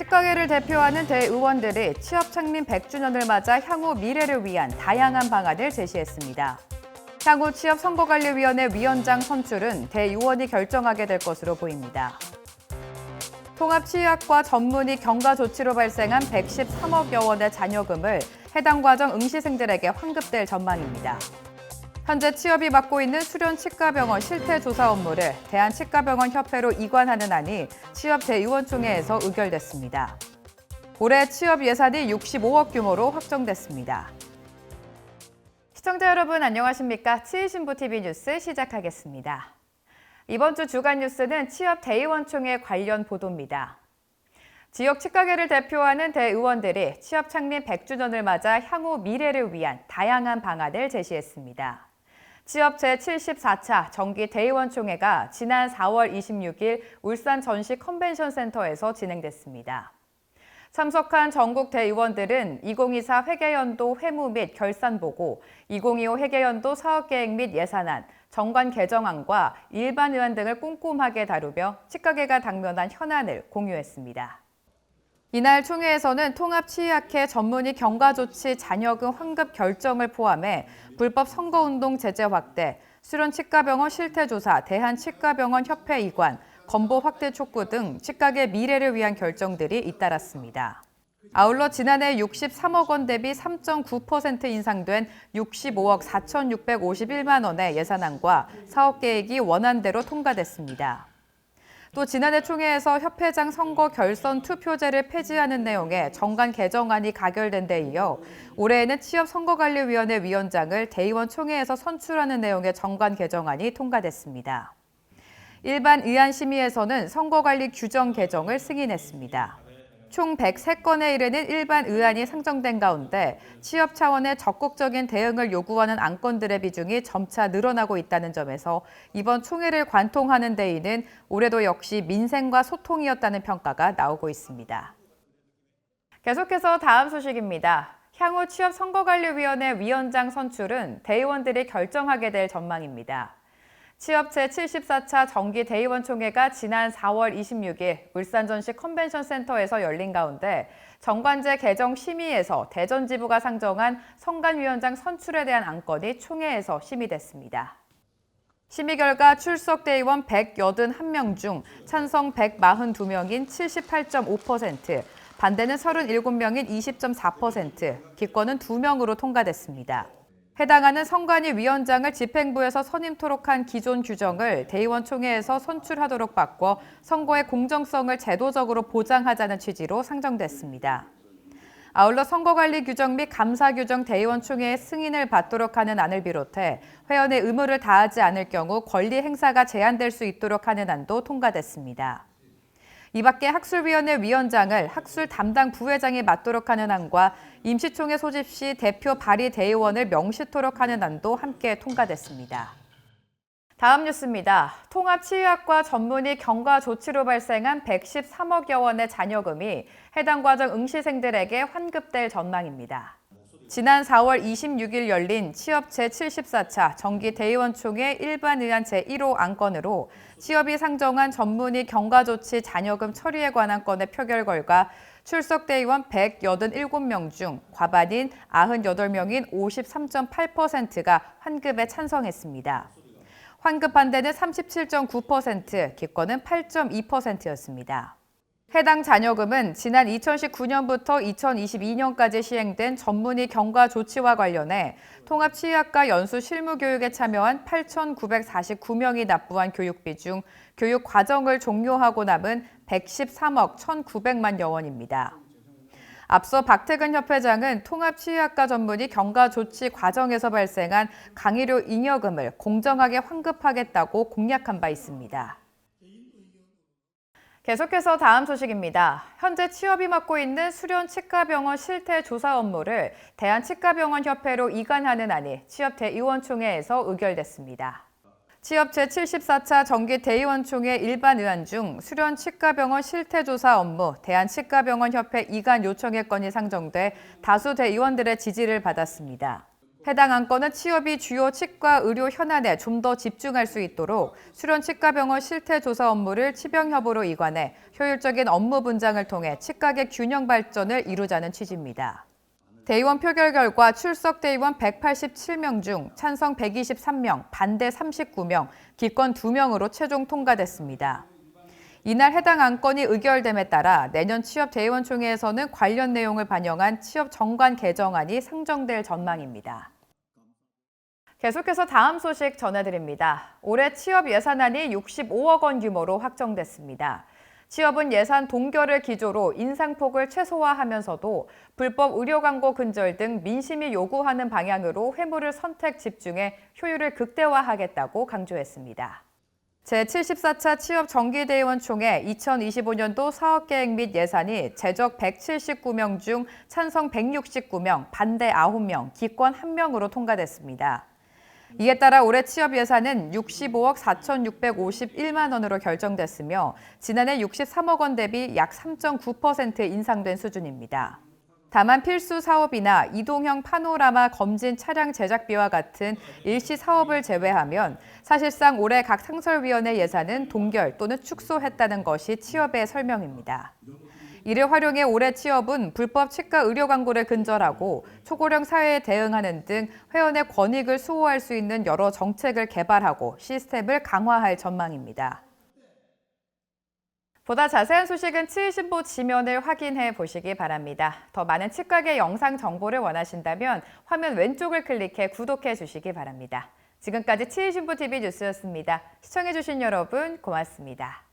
치과계를 대표하는 대의원들이 취업 창립 100주년을 맞아 향후 미래를 위한 다양한 방안을 제시했습니다. 향후 취업선거관리위원회 위원장 선출은 대의원이 결정하게 될 것으로 보입니다. 통합치의학과 전문의 경과 조치로 발생한 113억여 원의 잔여금을 해당 과정 응시생들에게 환급될 전망입니다. 현재 취업이 맡고 있는 수련치과병원 실태조사 업무를 대한치과병원협회로 이관하는 안이 취업대의원총회에서 의결됐습니다. 올해 취업 예산이 65억 규모로 확정됐습니다. 시청자 여러분 안녕하십니까? 치의신부TV 뉴스 시작하겠습니다. 이번 주 주간 뉴스는 취업대의원총회 관련 보도입니다. 지역 치과계를 대표하는 대의원들이 취업 창립 100주년을 맞아 향후 미래를 위한 다양한 방안을 제시했습니다. 취업 제74차 정기 대의원총회가 지난 4월 26일 울산 전시 컨벤션센터에서 진행됐습니다. 참석한 전국 대의원들은 2024 회계연도 회무 및 결산보고, 2025 회계연도 사업계획 및 예산안, 정관 개정안과 일반 의안 등을 꼼꼼하게 다루며 치과계가 당면한 현안을 공유했습니다. 이날 총회에서는 통합치의학회 전문의 경과조치 잔여금 환급 결정을 포함해 불법 선거운동 제재 확대, 수련치과병원 실태조사 대한치과병원협회 이관, 건보 확대 촉구 등 치과계 미래를 위한 결정들이 잇따랐습니다. 아울러 지난해 63억 원 대비 3.9% 인상된 65억 4,651만 원의 예산안과 사업계획이 원안대로 통과됐습니다. 또 지난해 총회에서 협회장 선거 결선 투표제를 폐지하는 내용의 정관 개정안이 가결된 데 이어 올해에는 취업선거관리위원회 위원장을 대의원 총회에서 선출하는 내용의 정관 개정안이 통과됐습니다. 일반 의안심의에서는 선거관리 규정 개정을 승인했습니다. 총 103건에 이르는 일반 의안이 상정된 가운데 취업 차원의 적극적인 대응을 요구하는 안건들의 비중이 점차 늘어나고 있다는 점에서 이번 총회를 관통하는 데에는 올해도 역시 민생과 소통이었다는 평가가 나오고 있습니다. 계속해서 다음 소식입니다. 향후 취업선거관리위원회 위원장 선출은 대의원들이 결정하게 될 전망입니다. 취업 제74차 정기 대의원총회가 지난 4월 26일 울산전시 컨벤션센터에서 열린 가운데 정관제 개정 심의에서 대전지부가 상정한 선관위원장 선출에 대한 안건이 총회에서 심의됐습니다. 심의 결과 출석 대의원 181명 중 찬성 142명인 78.5%, 반대는 37명인 20.4%, 기권은 2명으로 통과됐습니다. 해당하는 선관위 위원장을 집행부에서 선임토록 한 기존 규정을 대의원 총회에서 선출하도록 바꿔 선거의 공정성을 제도적으로 보장하자는 취지로 상정됐습니다. 아울러 선거관리 규정 및 감사 규정 대의원 총회의 승인을 받도록 하는 안을 비롯해 회원의 의무를 다하지 않을 경우 권리 행사가 제한될 수 있도록 하는 안도 통과됐습니다. 이 밖에 학술위원회 위원장을 학술 담당 부회장이 맡도록 하는 안과 임시총회 소집 시 대표 발의 대의원을 명시토록 하는 안도 함께 통과됐습니다. 다음 뉴스입니다. 통합치의학과 전문의 경과 조치로 발생한 113억여 원의 잔여금이 해당 과정 응시생들에게 환급될 전망입니다. 지난 4월 26일 열린 취업 제74차 정기 대의원총회 일반 의안 제1호 안건으로 취업이 상정한 전문의 경과조치 잔여금 처리에 관한 건의 표결 결과 출석 대의원 187명 중 과반인 98명인 53.8%가 환급에 찬성했습니다. 환급 반대는 37.9%, 기권은 8.2%였습니다. 해당 잔여금은 지난 2019년부터 2022년까지 시행된 전문의 경과 조치와 관련해 통합치의학과 연수 실무교육에 참여한 8,949명이 납부한 교육비 중 교육 과정을 종료하고 남은 113억 1,900만여 원입니다. 앞서 박태근 협회장은 통합치의학과 전문의 경과 조치 과정에서 발생한 강의료 잉여금을 공정하게 환급하겠다고 공약한 바 있습니다. 계속해서 다음 소식입니다. 현재 취업이 맡고 있는 수련치과병원 실태조사 업무를 대한치과병원협회로 이관하는 안이 취업대의원총회에서 의결됐습니다. 취업 제74차 정기 대의원총회 일반 의안 중 수련치과병원 실태조사 업무 대한치과병원협회 이관 요청의 건이 상정돼 다수 대의원들의 지지를 받았습니다. 해당 안건은 취업이 주요 치과 의료 현안에 좀 더 집중할 수 있도록 수련 치과병원 실태조사 업무를 치병협으로 이관해 효율적인 업무 분장을 통해 치과계 균형 발전을 이루자는 취지입니다. 대의원 표결 결과 출석 대의원 187명 중 찬성 123명, 반대 39명, 기권 2명으로 최종 통과됐습니다. 이날 해당 안건이 의결됨에 따라 내년 취업 대의원총회에서는 관련 내용을 반영한 취업 정관 개정안이 상정될 전망입니다. 계속해서 다음 소식 전해드립니다. 올해 취업 예산안이 65억 원 규모로 확정됐습니다. 취업은 예산 동결을 기조로 인상폭을 최소화하면서도 불법 의료 광고 근절 등 민심이 요구하는 방향으로 회무를 선택 집중해 효율을 극대화하겠다고 강조했습니다. 제74차 취업 정기대의원 총회 2025년도 사업계획 및 예산이 제적 179명 중 찬성 169명, 반대 9명, 기권 1명으로 통과됐습니다. 이에 따라 올해 취업 예산은 65억 4,651만 원으로 결정됐으며 지난해 63억 원 대비 약 3.9% 인상된 수준입니다. 다만 필수 사업이나 이동형 파노라마 검진 차량 제작비와 같은 일시 사업을 제외하면 사실상 올해 각 상설위원회 예산은 동결 또는 축소했다는 것이 취업의 설명입니다. 이를 활용해 올해 취업은 불법 치과 의료 광고를 근절하고 초고령 사회에 대응하는 등 회원의 권익을 수호할 수 있는 여러 정책을 개발하고 시스템을 강화할 전망입니다. 보다 자세한 소식은 치의신보 지면을 확인해 보시기 바랍니다. 더 많은 치과계 영상 정보를 원하신다면 화면 왼쪽을 클릭해 구독해 주시기 바랍니다. 지금까지 치의신보 TV 뉴스였습니다. 시청해 주신 여러분 고맙습니다.